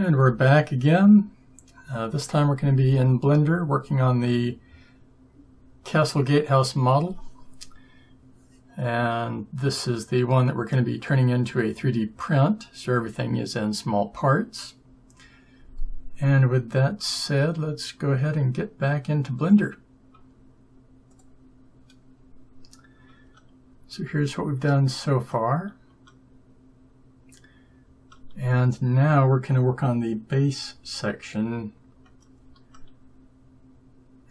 And we're back again. This time we're going to be in Blender working on the Castle Gatehouse model. And this is the one that we're going to be turning into a 3D print, so everything is in small parts. And with that said, let's go ahead and get back into Blender. So here's what we've done so far. And now we're going to work on the base section,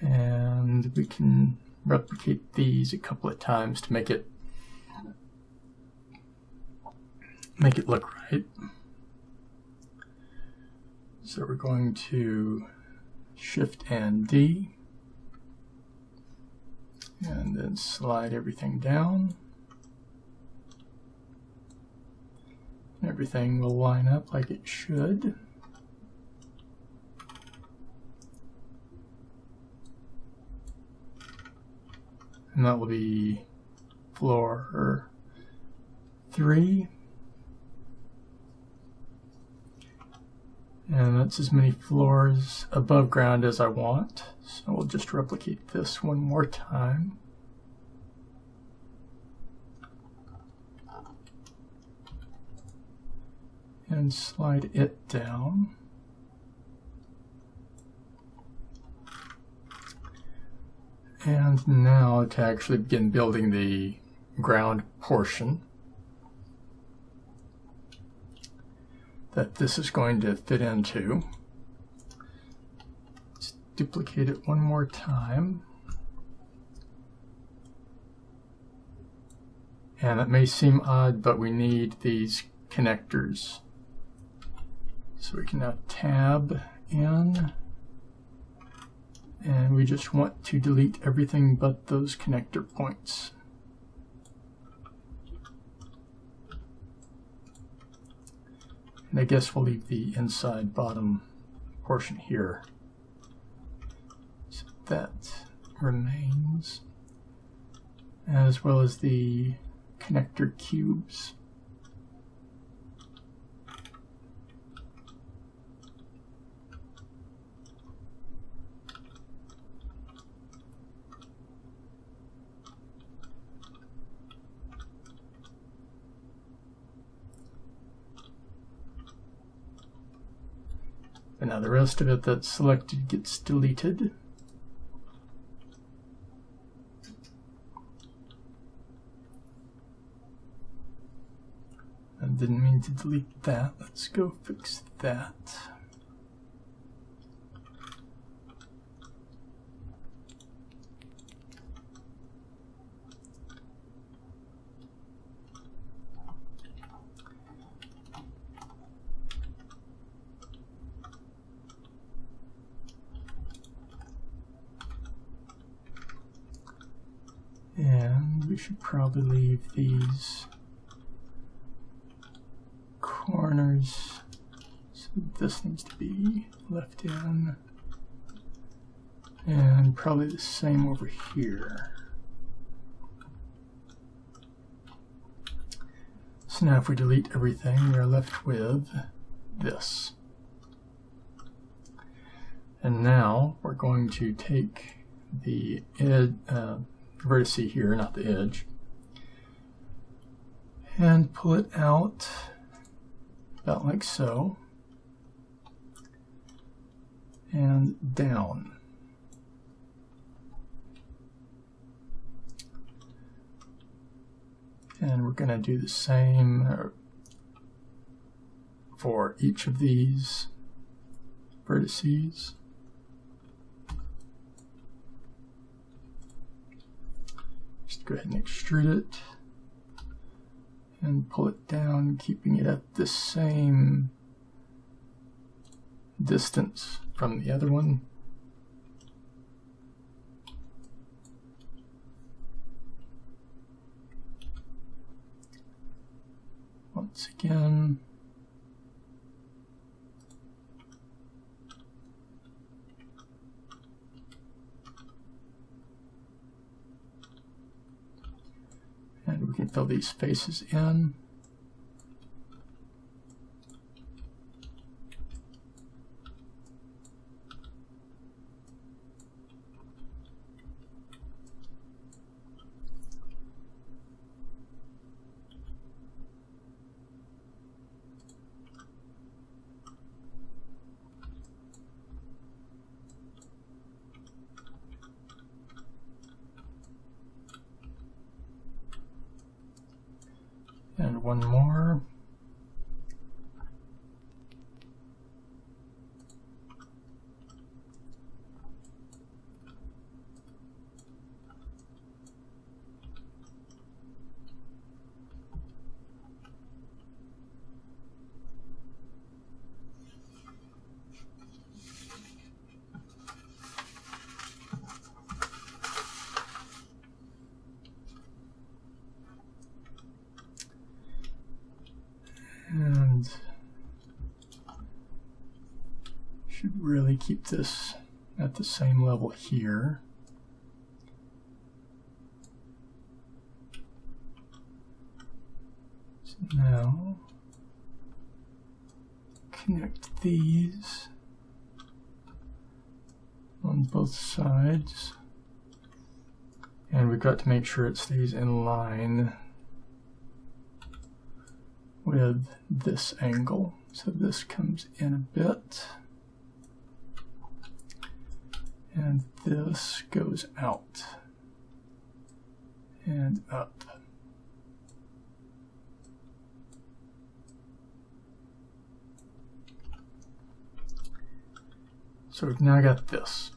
and we can replicate these a couple of times to make it look right. So we're going to Shift and D, and then slide everything down. Everything will line up like it should. And that will be floor 3. And that's as many floors above ground as I want. So we'll just replicate this one more time. And slide it down. And now to actually begin building the ground portion that this is going to fit into. Let's duplicate it one more time. And it may seem odd, but we need these connectors. So we can now tab in, and we just want to delete everything but those connector points. And I guess we'll leave the inside bottom portion here. So that remains, as well as the connector cubes. And now the rest of it that's selected gets deleted. I didn't mean to delete that. Let's go fix that. And we should probably leave these corners, so this needs to be left in, and probably the same over here. So now if we delete everything, we are left with this. And now we're going to take the vertice here, not the edge, and pull it out about like so, and down. And we're going to do the same for each of these vertices. Just go ahead and extrude it and pull it down, keeping it at the same distance from the other one. Once again, and we can fill these faces in. And one more. And should really keep this at the same level here. So now connect these on both sides, and we've got to make sure it stays in line with this angle. So this comes in a bit, and this goes out and up. So we've now got this.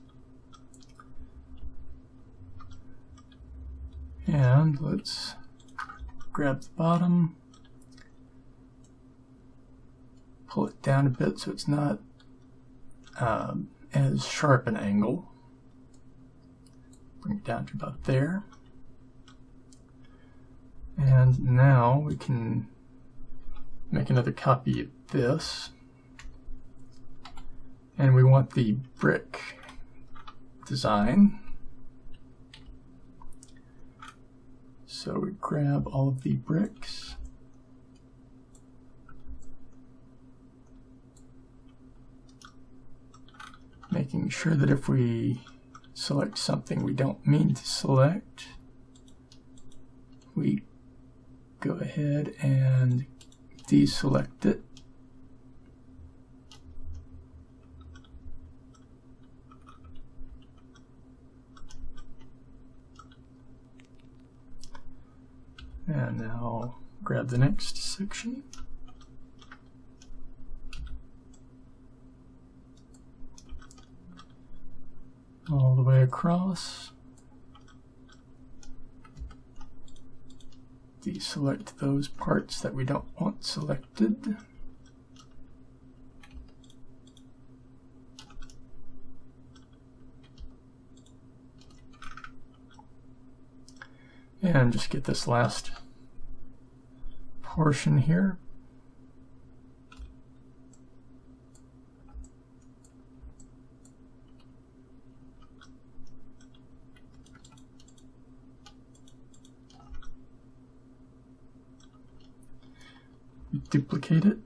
And let's grab the bottom, pull it down a bit so it's not as sharp an angle. Bring it down to about there. And now we can make another copy of this. And we want the brick design. So we grab all of the bricks. Making sure that if we select something we don't mean to select, we go ahead and deselect it. And now grab the next section. All the way across. Deselect those parts that we don't want selected. And just get this last portion here. Duplicate it,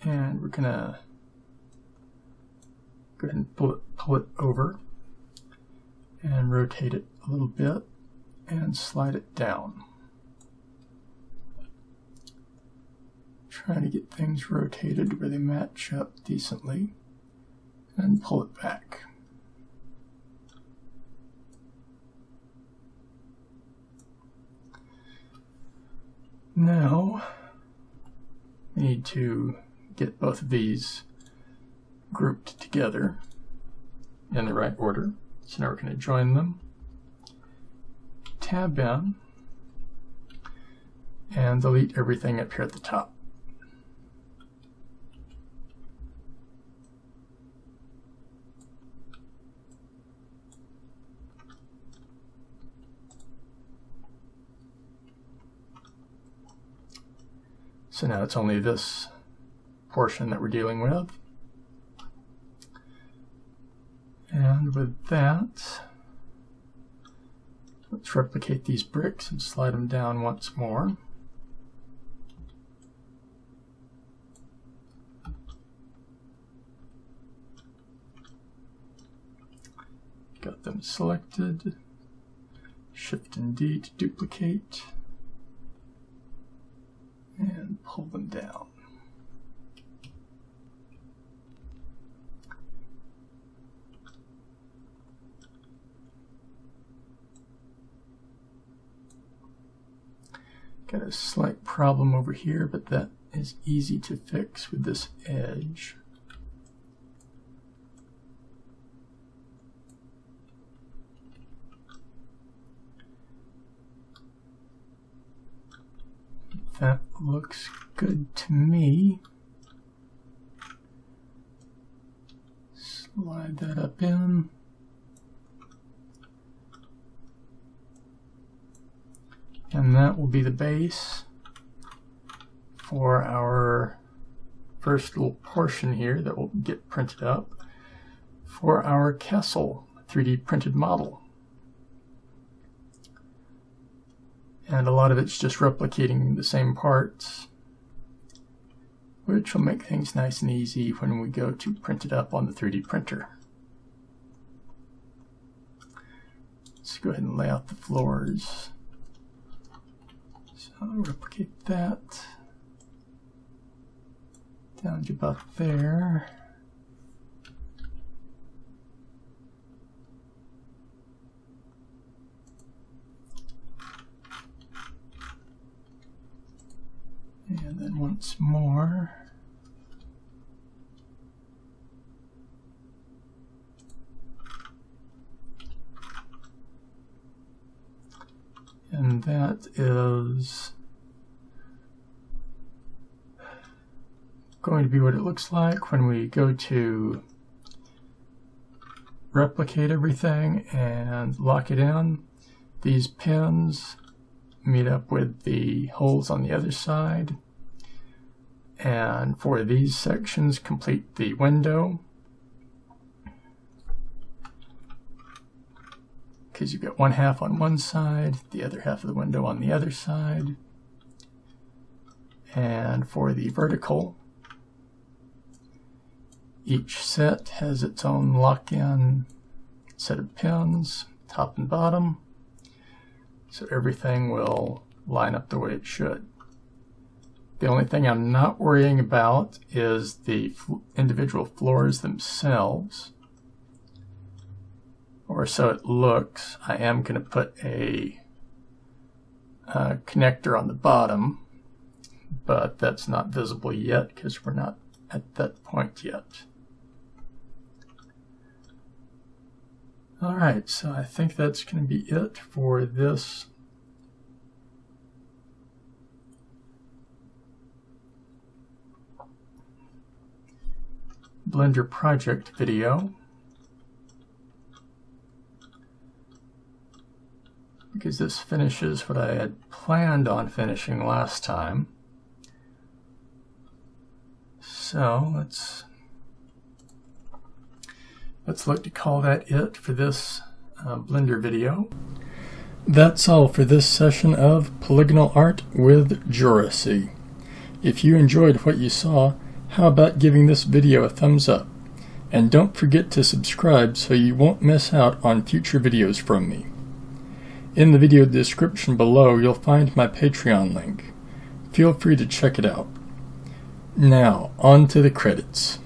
and we're gonna go ahead and pull it over and rotate it a little bit and slide it down. Try to get things rotated where they match up decently and pull it back. Now we need to get both of these grouped together in the right order. So now we're going to join them, tab in, and delete everything up here at the top. So now it's only this portion that we're dealing with. And with that, let's replicate these bricks and slide them down once more. Got them selected. Shift and D to duplicate. And pull them down. Got a slight problem over here, but that is easy to fix with this edge. That looks good to me. Slide that up in. And that will be the base for our first little portion here that will get printed up for our castle 3D printed model. And a lot of it's just replicating the same parts, which will make things nice and easy when we go to print it up on the 3D printer. Let's go ahead and lay out the floors. So I'll replicate that down to about there. And then once more. And that is going to be what it looks like when we go to replicate everything and lock it in. These pins meet up with the holes on the other side, and for these sections complete the window, because you've got one half on one side, the other half of the window on the other side. And for the vertical, each set has its own lock-in set of pins, top and bottom, so everything will line up the way it should. The only thing I'm not worrying about is the individual floors themselves, or so it looks. I am going to put a connector on the bottom, but that's not visible yet because we're not at that point yet. Alright, so I think that's going to be it for this Blender project video, because this finishes what I had planned on finishing last time. So let's look to call that it for this Blender video. That's all for this session of Polygonal Art with JoRaSe. If you enjoyed what you saw, how about giving this video a thumbs up? And don't forget to subscribe so you won't miss out on future videos from me. In the video description below, you'll find my Patreon link. Feel free to check it out. Now, on to the credits.